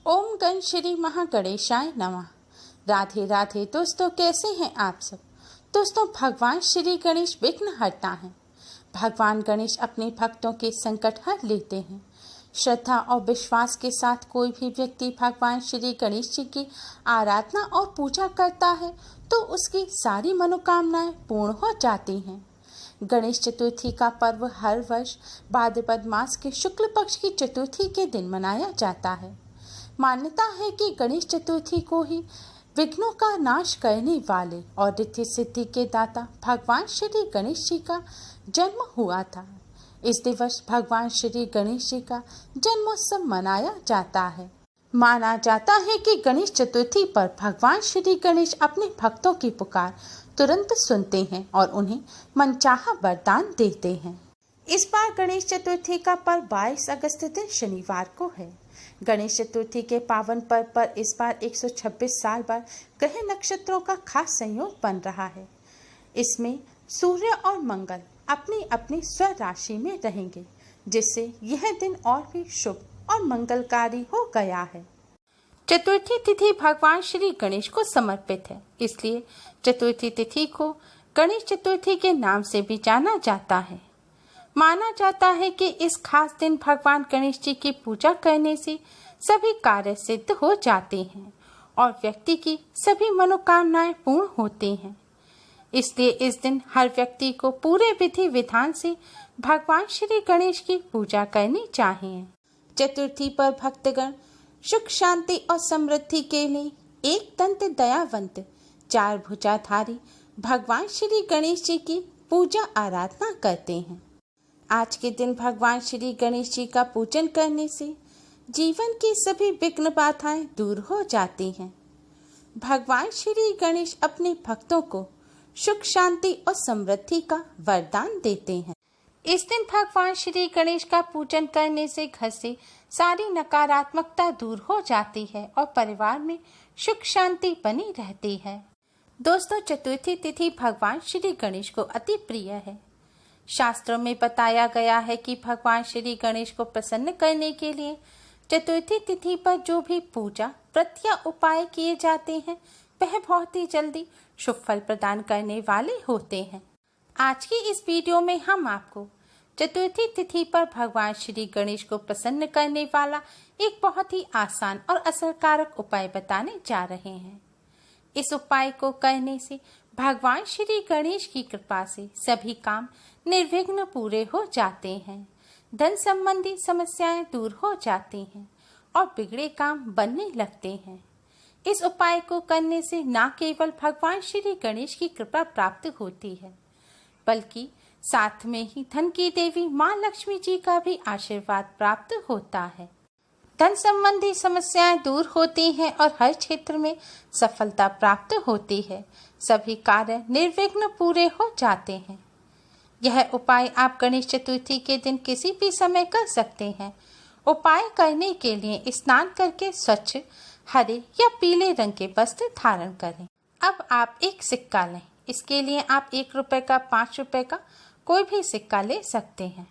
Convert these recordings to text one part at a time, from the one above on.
ओम गण श्री महागणेशाय नमः। राधे राधे दोस्तों, कैसे हैं आप सब। दोस्तों, भगवान श्री गणेश विघ्न हरता है। भगवान गणेश अपने भक्तों के संकट हर लेते हैं। श्रद्धा और विश्वास के साथ कोई भी व्यक्ति भगवान श्री गणेश जी की आराधना और पूजा करता है तो उसकी सारी मनोकामनाएं पूर्ण हो जाती हैं। गणेश चतुर्थी का पर्व हर वर्ष भाद्रपद मास के शुक्ल पक्ष की चतुर्थी के दिन मनाया जाता है। मान्यता है कि गणेश चतुर्थी को ही विघ्नों का नाश करने वाले और रिद्धि सिद्धि के दाता भगवान श्री गणेश जी का जन्म हुआ था। इस दिवस भगवान श्री गणेश जी का जन्मोत्सव मनाया जाता है। माना जाता है कि गणेश चतुर्थी पर भगवान श्री गणेश अपने भक्तों की पुकार तुरंत सुनते हैं और उन्हें मनचाहा वरदान देते हैं। इस बार गणेश चतुर्थी का पर्व 22 अगस्त दिन शनिवार को है। गणेश चतुर्थी के पावन पर्व पर इस बार 126 साल बाद ग्रह नक्षत्रों का खास संयोग बन रहा है। इसमें सूर्य और मंगल अपनी अपनी स्व राशि में रहेंगे, जिससे यह दिन और भी शुभ और मंगलकारी हो गया है। चतुर्थी तिथि भगवान श्री गणेश को समर्पित है, इसलिए चतुर्थी तिथि को गणेश चतुर्थी के नाम से भी जाना जाता है। माना जाता है कि इस खास दिन भगवान गणेश जी की पूजा करने से सभी कार्य सिद्ध हो जाते हैं और व्यक्ति की सभी मनोकामनाएं पूर्ण होती हैं। इसलिए इस दिन हर व्यक्ति को पूरे विधि विधान से भगवान श्री गणेश की पूजा करनी चाहिए। चतुर्थी पर भक्तगण सुख शांति और समृद्धि के लिए एक दंत दयावंत 4 भुजाधारी भगवान श्री गणेश जी की पूजा आराधना करते हैं। आज के दिन भगवान श्री गणेश जी का पूजन करने से जीवन की सभी विघ्न बाधाएं दूर हो जाती हैं। भगवान श्री गणेश अपने भक्तों को सुख शांति और समृद्धि का वरदान देते हैं। इस दिन भगवान श्री गणेश का पूजन करने से घर से सारी नकारात्मकता दूर हो जाती है और परिवार में सुख शांति बनी रहती है। दोस्तों, चतुर्थी तिथि भगवान श्री गणेश को अति प्रिय है। शास्त्रों में बताया गया है कि भगवान श्री गणेश को प्रसन्न करने के लिए चतुर्थी तिथि पर जो भी पूजा व्रत या उपाय किए जाते हैं वह बहुत ही जल्दी शुभ फल प्रदान करने वाले होते हैं। आज की इस वीडियो में हम आपको चतुर्थी तिथि पर भगवान श्री गणेश को प्रसन्न करने वाला एक बहुत ही आसान और असरकारक उपाय बताने जा रहे हैं। इस उपाय को करने से भगवान श्री गणेश की कृपा से सभी काम निर्विघ्न पूरे हो जाते हैं, धन संबंधी समस्याएं दूर हो जाती हैं और बिगड़े काम बनने लगते हैं। इस उपाय को करने से न केवल भगवान श्री गणेश की कृपा प्राप्त होती है, बल्कि साथ में ही धन की देवी माँ लक्ष्मी जी का भी आशीर्वाद प्राप्त होता है। धन संबंधी समस्याएं दूर होती हैं और हर क्षेत्र में सफलता प्राप्त होती है। सभी कार्य निर्विघ्न पूरे हो जाते हैं। यह उपाय आप गणेश चतुर्थी के दिन किसी भी समय कर सकते हैं। उपाय करने के लिए स्नान करके स्वच्छ हरे या पीले रंग के वस्त्र धारण करें। अब आप एक सिक्का लें। इसके लिए आप 1 रुपए का, 5 रुपए का कोई भी सिक्का ले सकते हैं।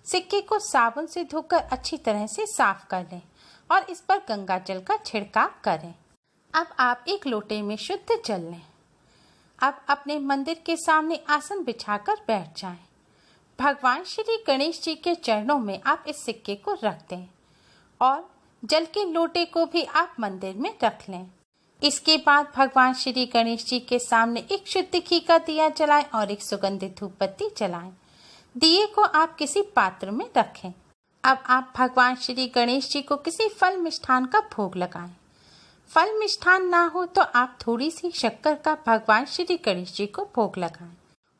सिक्के को साबुन से धोकर अच्छी तरह से साफ कर लें और इस पर गंगा जल का छिड़काव करें। अब आप एक लोटे में शुद्ध जल लें। अब अपने मंदिर के सामने आसन बिछाकर बैठ जाएं। भगवान श्री गणेश जी के चरणों में आप इस सिक्के को रख दें और जल के लोटे को भी आप मंदिर में रख लें। इसके बाद भगवान श्री गणेश जी के सामने एक शुद्ध घी का दिया जलाएं और एक सुगंधित धूप बत्ती जलाएं। दिए को आप किसी पात्र में रखें। अब आप भगवान श्री गणेश जी को किसी फल मिष्ठान का भोग लगाएं। फल मिष्ठान ना हो तो आप थोड़ी सी शक्कर का भगवान श्री गणेश जी को भोग लगाएं।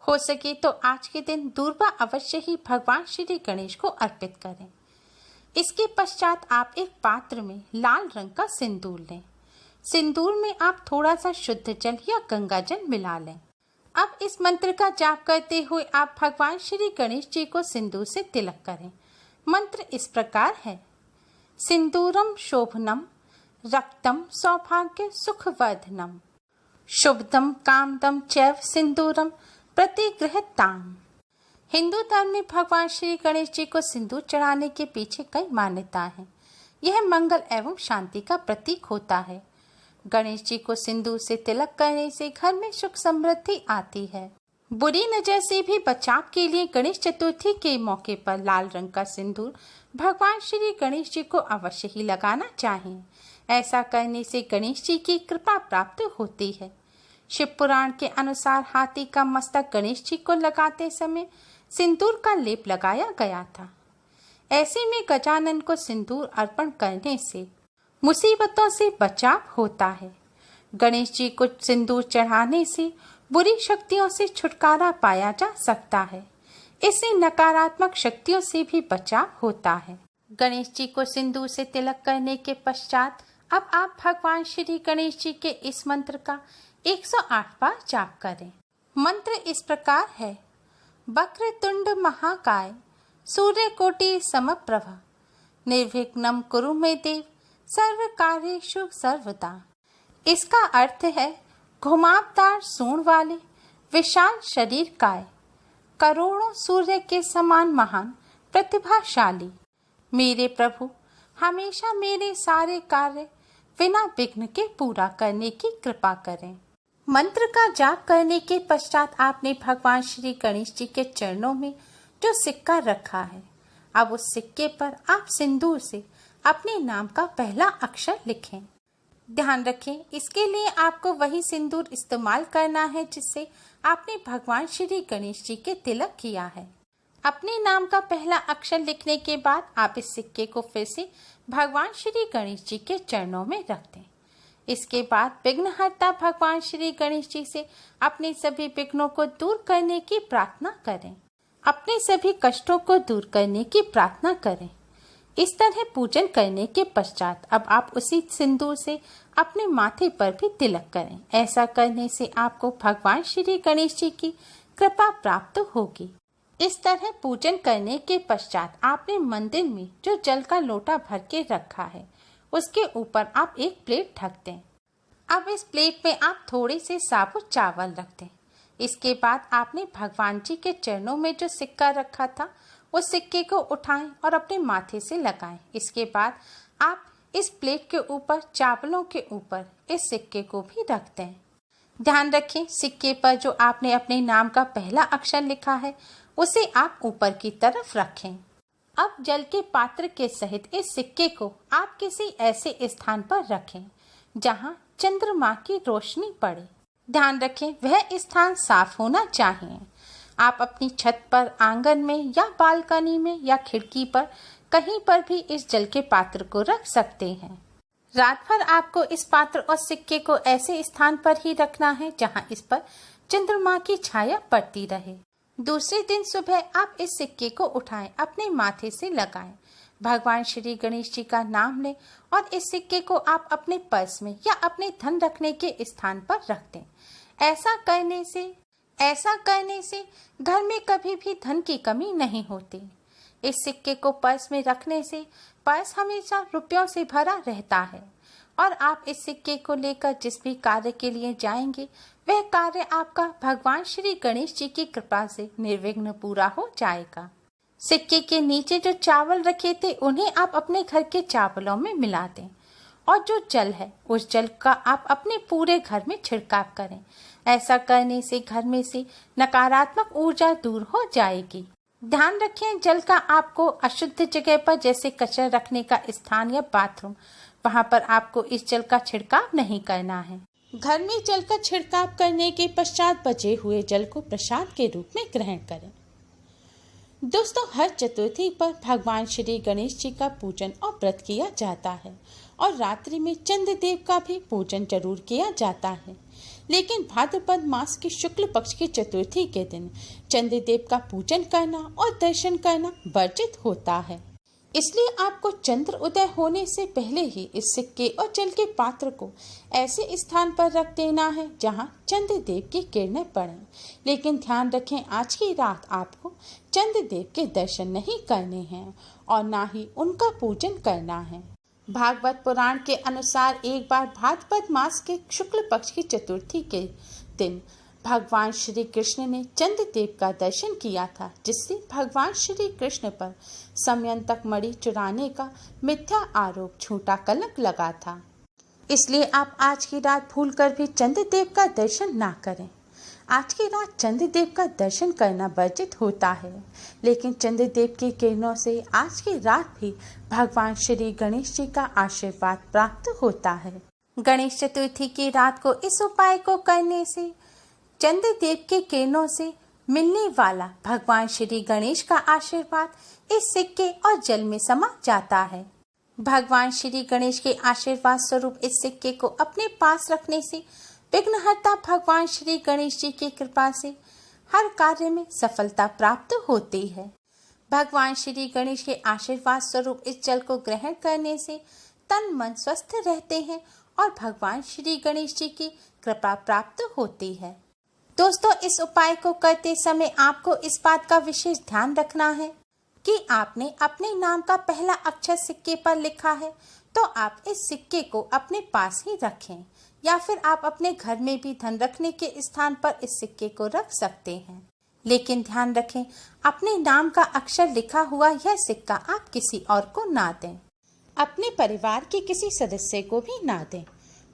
हो सके तो आज के दिन दूर्वा अवश्य ही भगवान श्री गणेश को अर्पित करें। इसके पश्चात आप एक पात्र में लाल रंग का सिंदूर लें। सिंदूर में आप थोड़ा सा शुद्ध जल या गंगा जल मिला लें। अब इस मंत्र का जाप करते हुए आप भगवान श्री गणेश जी को सिंदूर से तिलक करें। मंत्र इस प्रकार है: सिंदूरम शोभनम रक्तम सौभाग्य सुखवर्धनम शुभदम कामदम चैव सिंदूरम प्रतिगृहताम। हिंदू धर्म में भगवान श्री गणेश जी को सिंदूर चढ़ाने के पीछे कई मान्यताएं हैं। यह मंगल एवं शांति का प्रतीक होता है। गणेश जी को सिंदूर से तिलक करने से घर में सुख समृद्धि आती है। बुरी नजर से भी बचाव के लिए गणेश चतुर्थी के मौके पर लाल रंग का सिंदूर भगवान श्री गणेश जी को अवश्य ही लगाना चाहिए। ऐसा करने से गणेश जी की कृपा प्राप्त होती है। शिव पुराण के अनुसार हाथी का मस्तक गणेश जी को लगाते समय सिंदूर का लेप लगाया गया था। ऐसे में गजानन को सिंदूर अर्पण करने से मुसीबतों से बचाव होता है। गणेश जी को सिंदूर चढ़ाने से बुरी शक्तियों से छुटकारा पाया जा सकता है। इससे नकारात्मक शक्तियों से भी बचाव होता है। गणेश जी को सिंदूर से तिलक करने के पश्चात अब आप भगवान श्री गणेश जी के इस मंत्र का 108 बार जाप करें। मंत्र इस प्रकार है। वक्रतुंड महाकाय सूर्यकोटि समप्रभा निर्विघ्नं कुरु मे देव सर्व कार्येषु सर्वदा। इसका अर्थ है घुमावदार सूंड वाले विशाल शरीर काय, करोड़ों सूर्य के समान महान प्रतिभाशाली मेरे प्रभु हमेशा मेरे सारे कार्य बिना विघ्न के पूरा करने की कृपा करें। मंत्र का जाप करने के पश्चात आपने भगवान श्री गणेश जी के चरणों में जो सिक्का रखा है, अब उस सिक्के पर आप सिंदूर से अपने नाम का पहला अक्षर लिखें। ध्यान रखें, इसके लिए आपको वही सिंदूर इस्तेमाल करना है जिससे आपने भगवान श्री गणेश जी के तिलक किया है। अपने नाम का पहला अक्षर लिखने के बाद आप इस सिक्के को फिर से भगवान श्री गणेश जी के चरणों में रख दें। इसके बाद विघ्नहर्ता भगवान श्री गणेश जी से अपने सभी विघ्नों को दूर करने की प्रार्थना करें। अपने सभी कष्टों को दूर करने की प्रार्थना करें। इस तरह पूजन करने के पश्चात अब आप उसी सिंदूर से अपने माथे पर भी तिलक करें। ऐसा करने से आपको भगवान श्री गणेश जी की कृपा प्राप्त होगी। इस तरह पूजन करने के पश्चात आपने मंदिर में जो जल का लोटा भर के रखा है उसके ऊपर आप एक प्लेट ढक दें। अब इस प्लेट में आप थोड़े से साबुत चावल रख दें। इसके बाद आपने भगवान जी के चरणों में जो सिक्का रखा था उस सिक्के को उठाएं और अपने माथे से लगाएं। इसके बाद आप इस प्लेट के ऊपर चावलों के ऊपर इस सिक्के को भी रख दें। ध्यान रखें, सिक्के पर जो आपने अपने नाम का पहला अक्षर लिखा है उसे आप ऊपर की तरफ रखें। अब जल के पात्र के सहित इस सिक्के को आप किसी ऐसे स्थान पर रखें जहां चंद्रमा की रोशनी पड़े। ध्यान रखें, वह स्थान साफ होना चाहिए। आप अपनी छत पर, आंगन में या बालकनी में या खिड़की पर कहीं पर भी इस जल के पात्र को रख सकते हैं। रात भर आपको इस पात्र और सिक्के को ऐसे स्थान पर ही रखना है जहां इस पर चंद्रमा की छाया पड़ती रहे। दूसरे दिन सुबह आप इस सिक्के को उठाएं, अपने माथे से लगाएं, भगवान श्री गणेश जी का नाम लें और इस सिक्के को आप अपने पर्स में या अपने धन रखने के स्थान पर रख दें। ऐसा करने से घर में कभी भी धन की कमी नहीं होती। इस सिक्के को पर्स में रखने से पर्स हमेशा रुपयों से भरा रहता है और आप इस सिक्के को लेकर जिस भी कार्य के लिए जाएंगे वह कार्य आपका भगवान श्री गणेश जी की कृपा से निर्विघ्न पूरा हो जाएगा। सिक्के के नीचे जो चावल रखे थे उन्हें आप अपने घर के चावलों में मिला दें और जो जल है उस जल का आप अपने पूरे घर में छिड़काव करें। ऐसा करने से घर में से नकारात्मक ऊर्जा दूर हो जाएगी। ध्यान रखें, जल का आपको अशुद्ध जगह पर जैसे कचरा रखने का स्थान या बाथरूम, वहां पर आपको इस जल का छिड़काव नहीं करना है। घर में जल का छिड़काव करने के पश्चात बचे हुए जल को प्रसाद के रूप में ग्रहण करें। दोस्तों, हर चतुर्थी पर भगवान श्री गणेश जी का पूजन और व्रत किया जाता है और रात्रि में चंद्रदेव का भी पूजन जरूर किया जाता है। लेकिन भाद्रपद मास की शुक्ल पक्ष की चतुर्थी के दिन चंद्रदेव का पूजन करना और दर्शन करना वर्जित होता है। इसलिए आपको चंद्र उदय होने से पहले ही इस सिक्के और जल के पात्र को ऐसे स्थान पर रख देना है जहां चंद्रदेव की किरणें पड़ें। लेकिन ध्यान रखें, आज की रात आपको चंद्रदेव के दर्शन नहीं करने हैं और ना ही उनका पूजन करना है। भागवत पुराण के अनुसार एक बार भाद्रपद मास के शुक्ल पक्ष की चतुर्थी के दिन भगवान श्री कृष्ण ने चंद्रदेव का दर्शन किया था, जिससे भगवान श्री कृष्ण पर समयंतक मणि चुराने का मिथ्या आरोप झूठा कलंक लगा था। इसलिए आप आज की रात भूलकर भी चंद्रदेव का दर्शन ना करें। आज की रात चंद्रदेव का दर्शन करना वर्जित होता है, लेकिन चंद्रदेव की किरणों से आज की रात भी भगवान श्री गणेश जी का आशीर्वाद प्राप्त होता है। गणेश चतुर्थी की रात को इस उपाय को करने से चंद्रदेव के किरणों से मिलने वाला भगवान श्री गणेश का आशीर्वाद इस सिक्के और जल में समा जाता है। भगवान श्री गणेश के आशीर्वाद स्वरूप इस सिक्के को अपने पास रखने से विघ्नहर्ता भगवान श्री गणेश जी की कृपा से हर कार्य में सफलता प्राप्त होती है। भगवान श्री गणेश के आशीर्वाद स्वरूप इस जल को ग्रहण करने से तन मन स्वस्थ रहते हैं और भगवान श्री गणेश जी की कृपा प्राप्त होती है। दोस्तों, इस उपाय को करते समय आपको इस बात का विशेष ध्यान रखना है कि आपने अपने नाम का पहला अक्षर सिक्के पर लिखा है तो आप इस सिक्के को अपने पास ही रखें, या फिर आप अपने घर में भी धन रखने के स्थान पर इस सिक्के को रख सकते हैं। लेकिन ध्यान रखें, अपने नाम का अक्षर लिखा हुआ यह सिक्का आप किसी और को ना दें, अपने परिवार के किसी सदस्य को भी ना दें।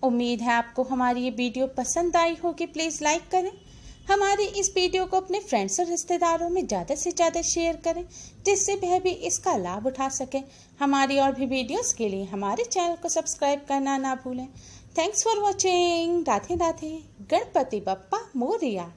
उम्मीद है आपको हमारी ये वीडियो पसंद आई होगी। प्लीज़ लाइक करें, हमारी इस वीडियो को अपने फ्रेंड्स और रिश्तेदारों में ज़्यादा से ज़्यादा शेयर करें, जिससे वह भी इसका लाभ उठा सकें। हमारी और भी वीडियोस के लिए हमारे चैनल को सब्सक्राइब करना ना भूलें। Thanks for watching. Radhe Radhe. Ganpati Bappa Morya.